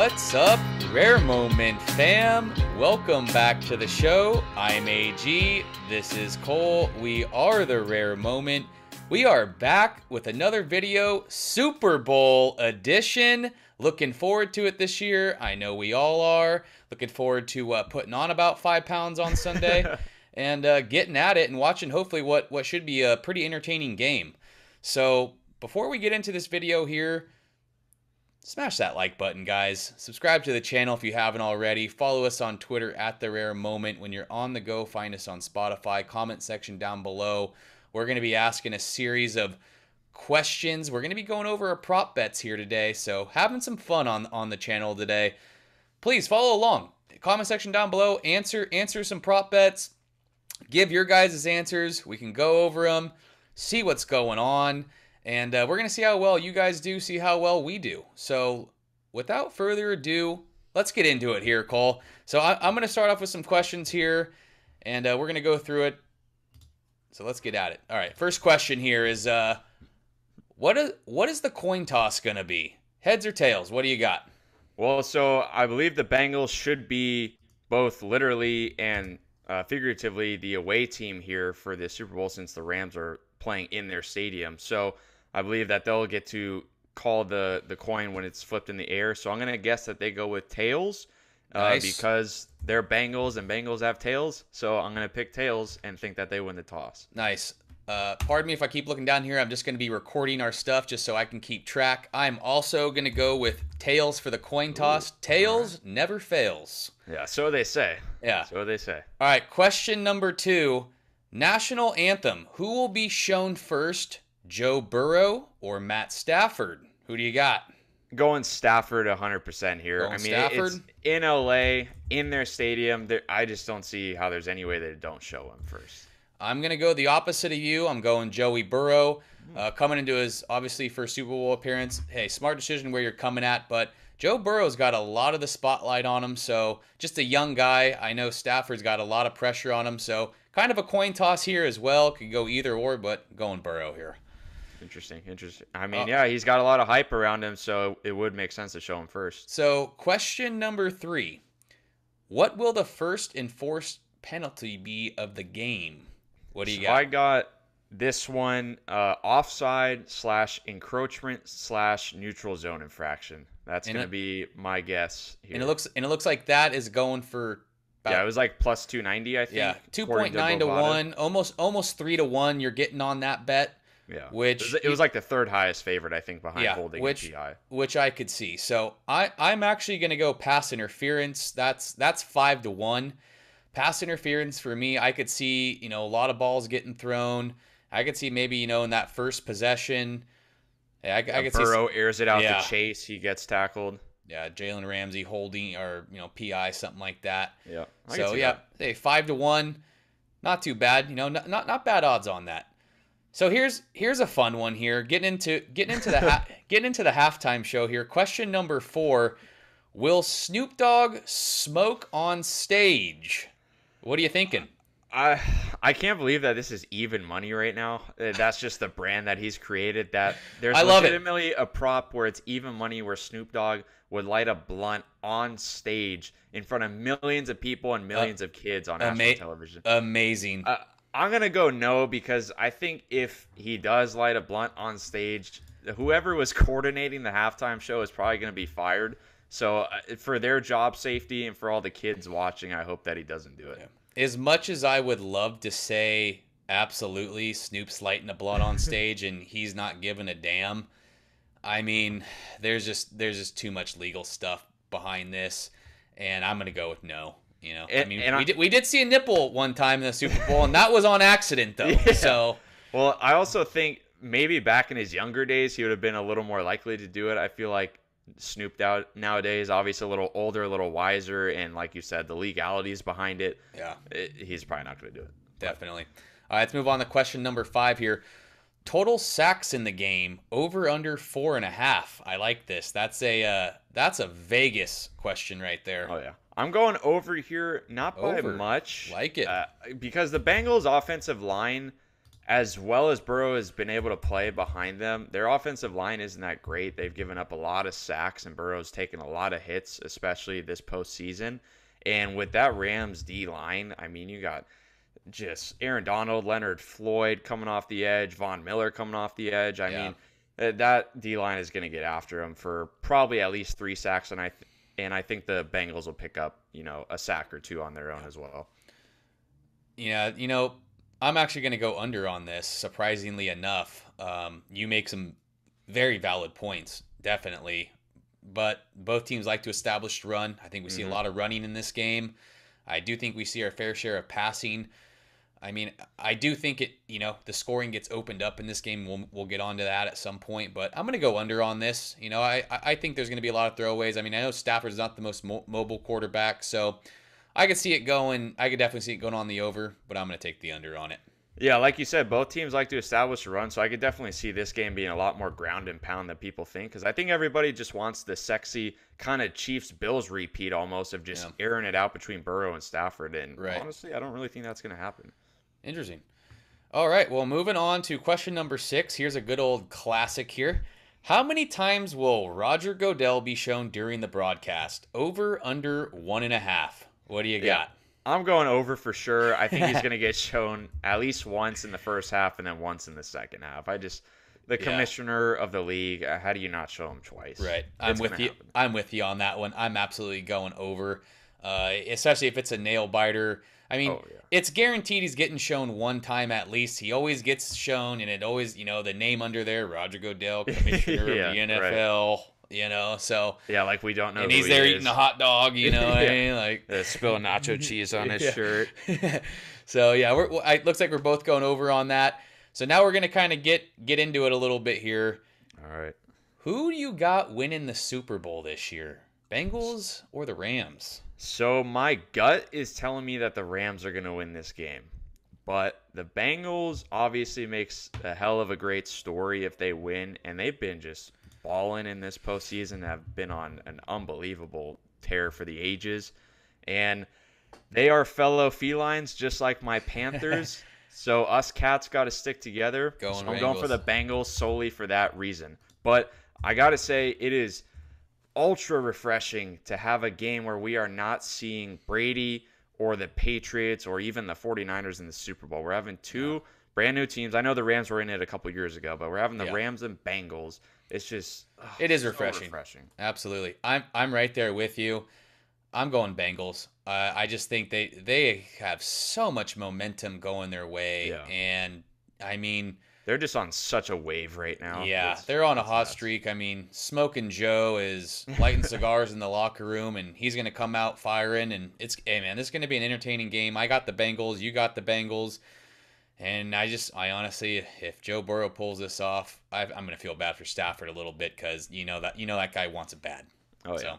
What's up, Rare Moment fam? Welcome back to the show. I'm AG. This is Cole. We are the Rare Moment. We are back with another video, Super Bowl edition. Looking forward to it this year. I know we all are. Looking forward to putting on about 5 pounds on Sunday and getting at it and watching hopefully what should be a pretty entertaining game. So before we get into this video here, smash that like button, guys. Subscribe to the channel if you haven't already. Follow us on Twitter at The Rare Moment. When you're on the go, find us on Spotify. Comment section down below. We're going to be asking a series of questions. We're going to be going over our prop bets here today. So having some fun on the channel today. Please follow along. Comment section down below. Answer some prop bets. Give your guys' answers. We can go over them. See what's going on. And we're going to see how well you guys do, see how well we do. So without further ado, let's get into it here, Cole. So I'm going to start off with some questions here, and we're going to go through it. So let's get at it. All right, first question here is, what is the coin toss going to be? Heads or tails? What do you got? Well, so I believe the Bengals should be both literally and figuratively the away team here for the Super Bowl since the Rams are playing in their stadium. So I believe that they'll get to call the coin when it's flipped in the air. So I'm going to guess that they go with tails because they're Bengals and Bengals have tails. So I'm going to pick tails and think that they win the toss. Nice. Pardon me if I keep looking down here. I'm just going to be recording our stuff just so I can keep track. I'm also going to go with tails for the coin toss. Tails never fails. Yeah, so they say. Yeah. So they say. All right, question number 2. National Anthem. Who will be shown first, Joe Burrow or Matt Stafford? Who do you got? Going Stafford 100% here. Going I mean, Stafford? it's in LA, in their stadium. I just don't see how there's any way they don't show him first. I'm going to go the opposite of you. I'm going Joey Burrow. Coming into his, obviously, first Super Bowl appearance. Hey, smart decision where you're coming at, but Joe Burrow's got a lot of the spotlight on him, so just a young guy. I know Stafford's got a lot of pressure on him, so kind of a coin toss here as well. Could go either or, but going Burrow here. Interesting. I mean, yeah, he's got a lot of hype around him, so it would make sense to show him first. So, question number 3. What will the first enforced penalty be of the game? What do you got? I got this one, offside / encroachment / neutral zone infraction. That's going to be my guess here. And it looks like that is going for it was like plus 290, I think. Yeah, 2.9 to 1, almost 3 to 1. You're getting on that bet. Yeah, which it was like the third highest favorite, I think, behind holding and PI. Which I could see. So I'm actually going to go pass interference. That's 5 to 1. Pass interference for me. I could see a lot of balls getting thrown. I could see maybe in that first possession. I could see Burrow airs it out to Chase. He gets tackled. Yeah, Jalen Ramsey holding or PI, something like that. Yeah. So hey, 5 to 1, not too bad. Not bad odds on that. So here's a fun one here. Getting into the halftime show here. Question number 4: will Snoop Dogg smoke on stage? What are you thinking? I can't believe that this is even money right now. That's just the brand that he's created. That there's legitimately a prop where it's even money where Snoop Dogg would light a blunt on stage in front of millions of people and millions of kids on national television. Amazing. I'm going to go no because I think if he does light a blunt on stage, whoever was coordinating the halftime show is probably going to be fired. So for their job safety and for all the kids watching, I hope that he doesn't do it. Yeah. As much as I would love to say absolutely Snoop's lighting a blunt on stage and he's not giving a damn, I mean, there's just too much legal stuff behind this, and I'm going to go with no. We did see a nipple one time in the Super Bowl, and that was on accident, though. Yeah. So, well, I also think maybe back in his younger days, he would have been a little more likely to do it. I feel like Snoop nowadays, obviously a little older, a little wiser, and like you said, the legalities behind it. Yeah, he's probably not going to do it. Definitely. All right, let's move on to question number 5 here. Total sacks in the game, over under 4.5. I like this. That's a Vegas question right there. Oh yeah. I'm going over here, not by much. Like it. Because the Bengals' offensive line as well as Burrow has been able to play behind them, their offensive line isn't that great. They've given up a lot of sacks, and Burrow's taken a lot of hits, especially this postseason. And with that Rams D-line, I mean, you got just Aaron Donald, Leonard Floyd coming off the edge, Von Miller coming off the edge. I mean, that D-line is going to get after him for probably at least 3 sacks, and I think the Bengals will pick up, a sack or 2 on their own as well. Yeah, I'm actually going to go under on this, surprisingly enough. You make some very valid points, definitely. But both teams like to establish run. I think we see a lot of running in this game. I do think we see our fair share of passing. I mean, I do think the scoring gets opened up in this game. We'll get onto that at some point, but I'm going to go under on this. I think there's going to be a lot of throwaways. I mean, I know Stafford's not the most mobile quarterback, so I could definitely see it going on the over, but I'm going to take the under on it. Yeah, like you said, both teams like to establish a run, so I could definitely see this game being a lot more ground and pound than people think, because I think everybody just wants the sexy kind of Chiefs-Bills repeat almost of just airing it out between Burrow and Stafford, and honestly, I don't really think that's going to happen. Interesting. All right, well, moving on to question number 6. Here's a good old classic here. How many times will Roger Goodell be shown during the broadcast? Over, under 1.5. What do you got? I'm going over for sure. I think he's going to get shown at least once in the first half and then once in the second half. The commissioner of the league, how do you not show him twice? Right. I'm with you on that one. I'm absolutely going over, especially if it's a nail biter. I mean, it's guaranteed he's getting shown one time at least. He always gets shown, and it always, the name under there, Roger Goodell, commissioner of the NFL. Right. So like we don't know. And he's there eating a hot dog, what I mean? Like spill nacho cheese on his shirt. So it looks like we're both going over on that. So now we're gonna kind of get into it a little bit here. All right. Who do you got winning the Super Bowl this year? Bengals or the Rams? So my gut is telling me that the Rams are gonna win this game, but the Bengals obviously makes a hell of a great story if they win, and they've been just balling in this postseason, have been on an unbelievable tear for the ages, and they are fellow felines just like my Panthers. So us cats got to stick together. I'm going for the Bengals solely for that reason. But I got to say, it is ultra refreshing to have a game where we are not seeing Brady or the Patriots or even the 49ers in the Super Bowl. We're having 2 brand new teams. I know the Rams were in it a couple years ago, but we're having the Rams and Bengals. It's just it is refreshing. Absolutely. I'm right there with you. I'm going Bengals. I just think they have so much momentum going their way, and I mean they're just on such a wave right now. Yeah, they're on a hot streak. I mean, Smoking Joe is lighting cigars in the locker room, and he's going to come out firing. And this is going to be an entertaining game. I got the Bengals. You got the Bengals. And I honestly, if Joe Burrow pulls this off, I'm going to feel bad for Stafford a little bit because that guy wants it bad. Oh, yeah.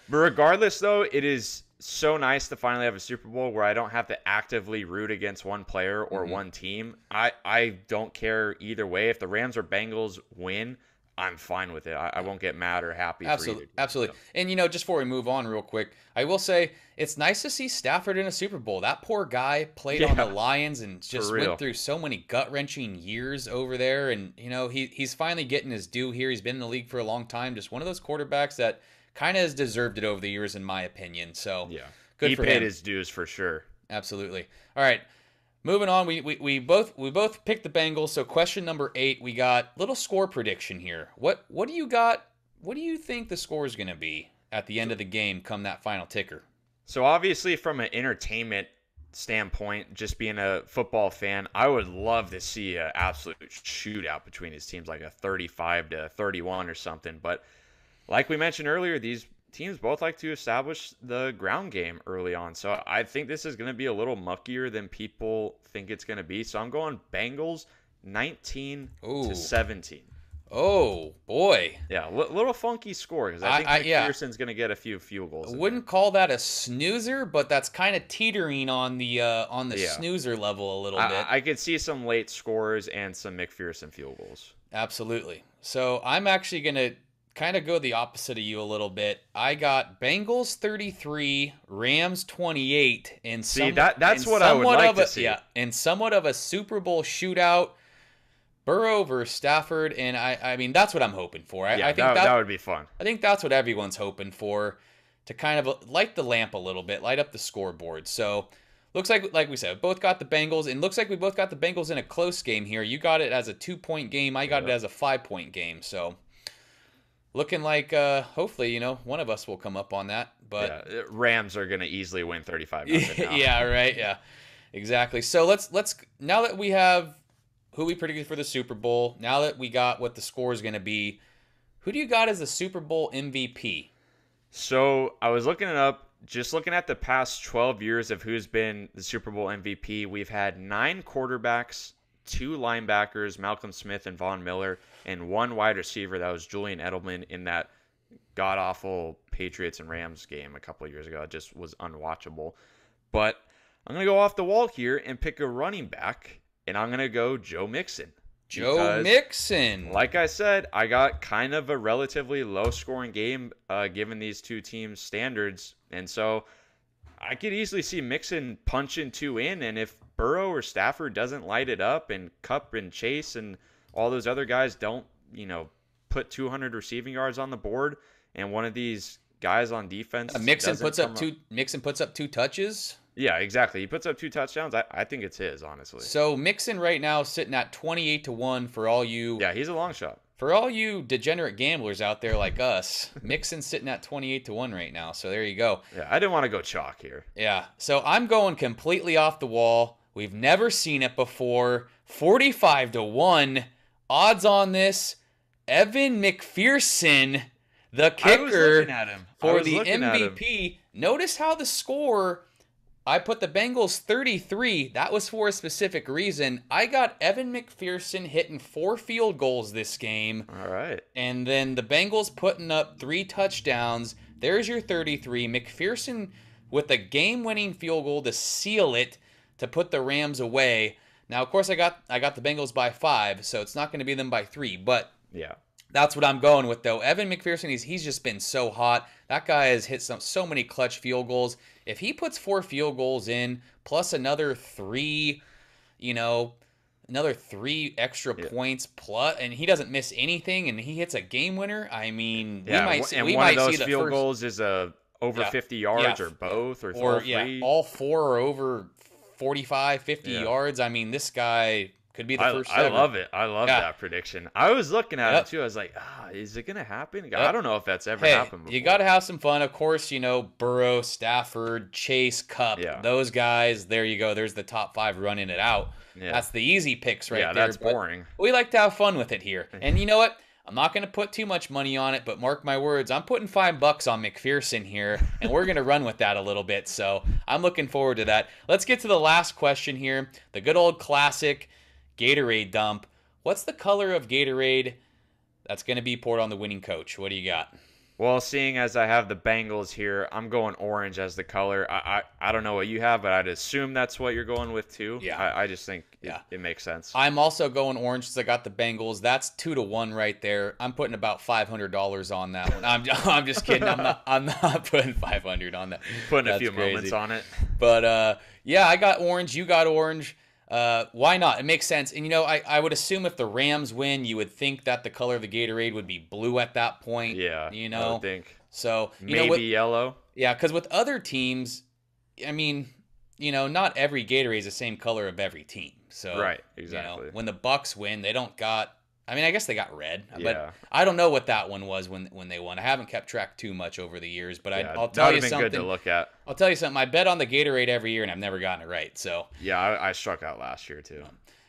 But regardless, though, it is so nice to finally have a Super Bowl where I don't have to actively root against one player or one team. I don't care either way. If the Rams or Bengals win, I'm fine with it. I won't get mad or happy. Absolutely. For Absolutely. And, just before we move on real quick, I will say it's nice to see Stafford in a Super Bowl. That poor guy played on the Lions and just went through so many gut-wrenching years over there. And, he's finally getting his due here. He's been in the league for a long time. Just one of those quarterbacks that kind of has deserved it over the years, in my opinion. So, good for him. He paid his dues for sure. Absolutely. All right. Moving on, we both picked the Bengals. So question number 8, we got little score prediction here. What do you got? What do you think the score is going to be at the end of the game come that final ticker? So obviously from an entertainment standpoint, just being a football fan, I would love to see an absolute shootout between these teams, like a 35-31 or something. But like we mentioned earlier, these teams both like to establish the ground game early on. So I think this is going to be a little muckier than people think it's going to be. So I'm going Bengals 19-17. Oh, boy. Yeah, little funky score because I think McPherson's going to get a few field goals. I wouldn't call that a snoozer, but that's kind of teetering on the snoozer level a little bit. I could see some late scores and some McPherson field goals. Absolutely. So I'm actually going to kind of go the opposite of you a little bit. I got Bengals 33, Rams 28, and see that's what I would like to see. Yeah, and somewhat of a Super Bowl shootout. Burrow versus Stafford, and I mean that's what I'm hoping for. I think that would be fun. I think that's what everyone's hoping for, to kind of light the lamp a little bit, light up the scoreboard. So looks like we said, both got the Bengals, and looks like we both got the Bengals in a close game here. You got it as a 2-point game. I got it as a 5-point game. So looking like hopefully, one of us will come up on that. But yeah, Rams are going to easily win 35-0 now. Yeah, right. Yeah, exactly. So let's now that we have who we predicted for the Super Bowl, now that we got what the score is going to be, who do you got as the Super Bowl MVP? So I was looking it up, just looking at the past 12 years of who's been the Super Bowl MVP. We've had 9 quarterbacks, 2 linebackers, Malcolm Smith and Von Miller, and 1 wide receiver. That was Julian Edelman in that god-awful Patriots and Rams game a couple of years ago. It just was unwatchable. But I'm going to go off the wall here and pick a running back, and I'm going to go Joe Mixon. Joe Mixon. Like I said, I got kind of a relatively low-scoring game given these two teams' standards. And so I could easily see Mixon punching 2 in. And if Burrow or Stafford doesn't light it up, and Kupp and Chase and all those other guys don't, put 200 receiving yards on the board, and one of these guys on defense Mixon puts up 2 touches. Yeah, exactly. He puts up 2 touchdowns. I think it's his, honestly. So Mixon right now sitting at 28-1 for all you. Yeah, he's a long shot. For all you degenerate gamblers out there like us, Mixon's sitting at 28-1 right now. So there you go. Yeah, I didn't want to go chalk here. Yeah. So I'm going completely off the wall. We've never seen it before. 45-1 odds on this. Evan McPherson, the kicker for the MVP. Notice how the score. I put the Bengals 33. That was for a specific reason. I got Evan McPherson hitting 4 field goals this game. All right. And then the Bengals putting up 3 touchdowns. There's your 33. McPherson with a game-winning field goal to seal it, to put the Rams away. Now, of course, I got the Bengals by 5, so it's not going to be them by 3. But yeah, that's what I'm going with, though. Evan McPherson, he's just been so hot. That guy has hit so many clutch field goals. If he puts 4 field goals in, plus another 3, another 3 extra points, plus, and he doesn't miss anything, and he hits a game winner, I mean, we might see one of those field goals is over 50 yards, or both, or all 3. Yeah, all 4 are over 45, 50 yards. I mean, this guy could be the first ever. I love it. I love that prediction. I was looking at it too. I was like, is it going to happen? I don't know if that's ever happened before. You got to have some fun. Of course, Burrow, Stafford, Chase, Kupp, those guys. There you go. There's the top 5 running it out. Yeah. That's the easy picks right there. Yeah, that's boring. We like to have fun with it here. And you know what? I'm not going to put too much money on it, but mark my words, I'm putting $5 on McPherson here, and we're going to run with that a little bit. So I'm looking forward to that. Let's get to the last question here. The good old classic Gatorade dump. What's the color of Gatorade that's going to be poured on the winning coach? What do you got? Well, seeing as I have the Bengals here, I'm going orange as the color. I don't know what you have, but I'd assume that's what you're going with too. Yeah. I just think it makes sense. I'm also going orange because I got the Bengals. That's 2-1 right there. I'm putting about $500 on that one. I'm just kidding. I'm not putting 500 on that. Putting a few moments on it. But I got orange. You got orange. Why not? It makes sense. And, I would assume if the Rams win, you would think that the color of the Gatorade would be blue at that point. Yeah, I would think. So, maybe yellow. Yeah, because with other teams, I mean, not every Gatorade is the same color of every team. So, right, exactly. When the Bucks win, they don't got... I mean, I guess they got red, but I don't know what that one was when they won. I haven't kept track too much over the years, but I'll tell you something. Good to look at. I'll tell you something. I bet on the Gatorade every year, and I've never gotten it right. So yeah, I struck out last year too.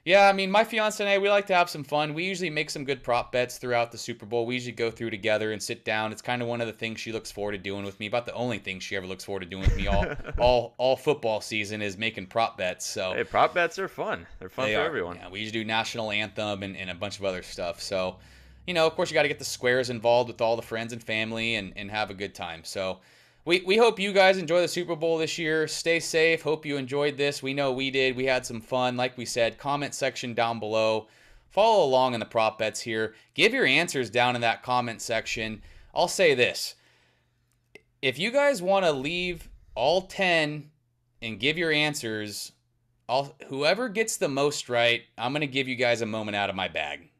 Yeah, I mean, my fiance and I, we like to have some fun. We usually make some good prop bets throughout the Super Bowl. We usually go through together and sit down. It's kind of one of the things she looks forward to doing with me. About the only thing she ever looks forward to doing with me all football season is making prop bets. So hey, prop bets are fun. They're fun for everyone. Yeah, we usually do National Anthem and a bunch of other stuff. So, of course, you got to get the squares involved with all the friends and family and have a good time. So we hope you guys enjoy the Super Bowl this year. Stay safe. Hope you enjoyed this. We know we did. We had some fun. Like we said, comment section down below. follow along in the prop bets here. Give your answers down in that comment section. I'll say this. If you guys want to leave all 10 and give your answers, whoever gets the most right, I'm going to give you guys a moment out of my bag.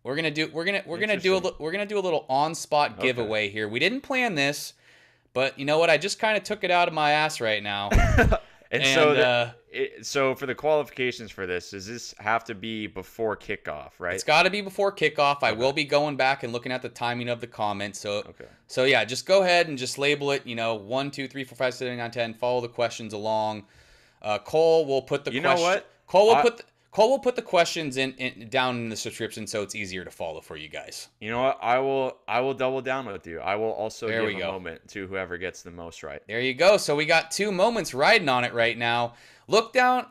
We're going to do a little on-spot giveaway here. We didn't plan this, but you know what? I just kind of took it out of my ass right now. So for the qualifications for this, does this have to be before kickoff, right? It's got to be before kickoff. I will be going back and looking at the timing of the comments. So yeah, just go ahead and just label it, 1, 2, 3, 4, 5, 6, 7, 8, 9, 10. Follow the questions along. Cole will put the Cole will put the questions in down in the description so it's easier to follow for you guys. You know what? I will double down with you. I will also give a moment to whoever gets the most right. There you go. So we got 2 moments riding on it right now. Look down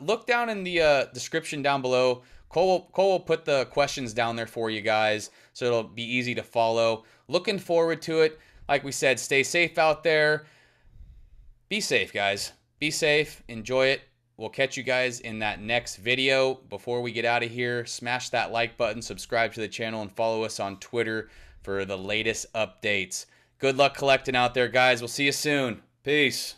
in the description down below. Cole will put the questions down there for you guys, so it'll be easy to follow. Looking forward to it. Like we said, stay safe out there. Be safe, guys. Be safe. Enjoy it. We'll catch you guys in that next video. Before we get out of here, smash that like button, subscribe to the channel, and follow us on Twitter for the latest updates. Good luck collecting out there, guys. We'll see you soon. Peace.